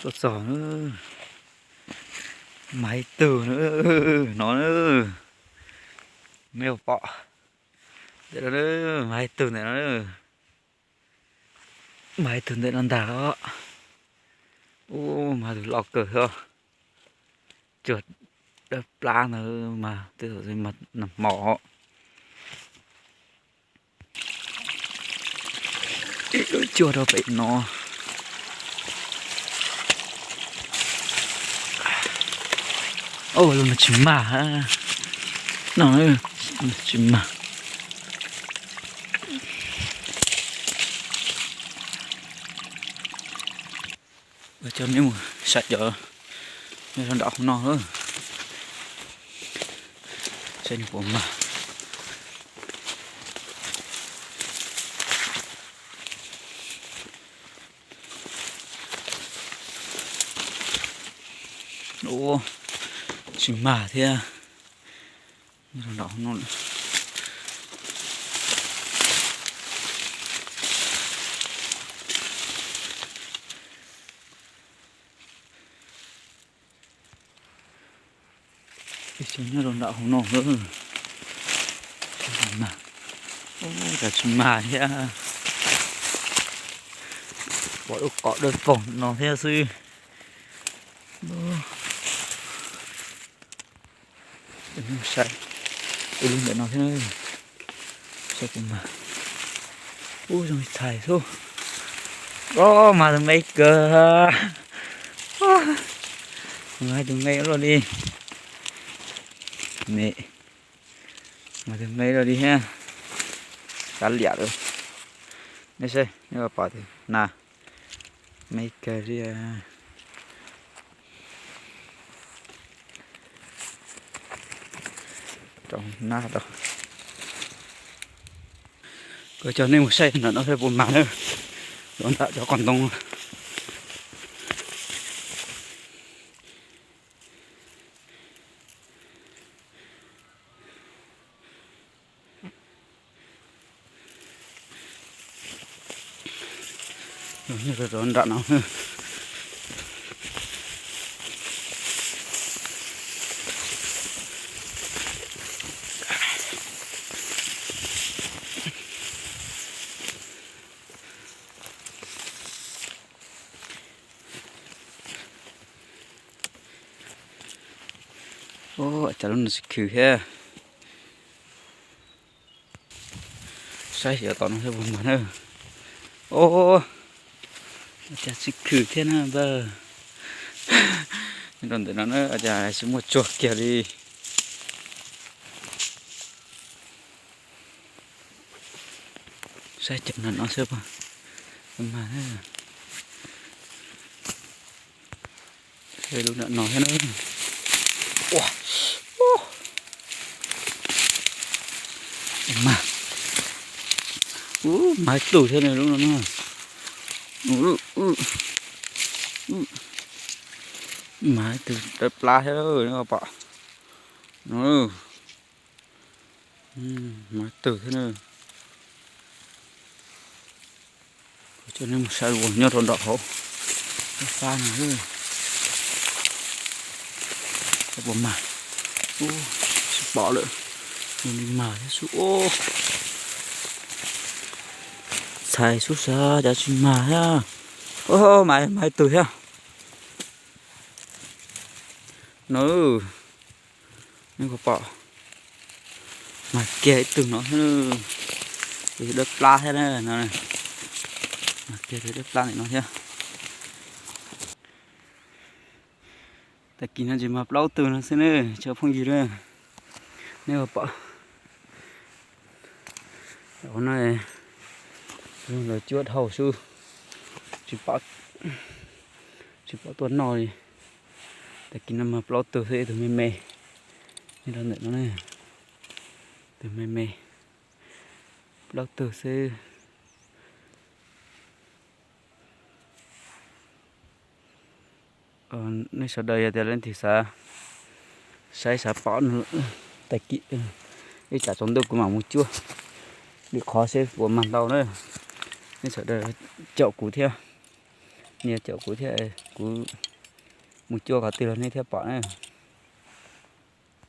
Có sò nữa. Máy từ nữa. Nó nữa. Mèo bọ. Để nó nữa. Máy từ này nó nữa. Máy từ này nó đá. Ô mà từ lọc cờ thôi. Trượt đập lá nữa mà từ rồi mặt nằm mỏ. Đôi chuột nó bị nó. Ô là chim mà ha. Nó nữa. Chim mà. Và cho nếu mà sạch giờ nên nó đỏ không no hơn. Xem của mà. Ồ, chim mà thế à. Nó đỏ không no nữa. Chính là đồn đạo không nổ nữa. Mà. Ô, cả chim mà thế à. Bỏ được cọ đơn phỏng nó thế sư. Đừng sai. Đừng để nó thế này. Sao cũng mà. Ui rồi thải thôi. Ô mà thằng mấy cơ. Ngay từ ngay luôn đi. Mẹ. Mà từ mấy rồi đi ha. Cá lẻ rồi. Đây xem, nếu mà bỏ thì nè. Mấy cái ria. Trong nát đâu. Cứ cho nên một xe nó phải buồn mà nữa. Nó đã cho con tông. Rồi nó đã nó. Ô, chả luôn là khử ha. Sai giờ tao nó sẽ buồn mà nữa. Ô, chả xịt khử thế nào bơ. Còn tụi nó nữa, chả xuống một chuột kìa đi. Sai chậm là nó sẽ mà. Mà đây lúc nữa nó thế nữa. Wow. Mà máy tủ thế này đúng không? Máy từ đập lá thế rồi nó bỏ. Máy từ thế này. Cho nên một sai buồn nhớ thôn đỏ hổ. Pha này thôi. Cái bom mà. Bỏ nữa. Mình mà thế số. Xài số xa đã chim mà ha. Ô mày từ ha. Nó. Nó có bỏ. Mà kệ từ nó nữa. Thì đất la thế này nó này. Mà kệ đất la này nó nha. Tại kỳ nó chỉ mà lâu từ nó xem nè, cho phong gì đây. Nếu mà bỏ. Đó này. Rồi chuột hầu sư. Chỉ bỏ tuần nồi. Tại kỳ nó mà lâu từ thế từ mê. Nên nó này. Từ mê. Lâu từ xe. Nơi sau đây thì lên thì sẽ bỏ nữa tại kỹ cái chả sống được của mỏng một chua bị khó sẽ của màn đầu nữa nên sau đây chậu củ theo nhiều chỗ của thế của một chua cả từ này theo bỏ này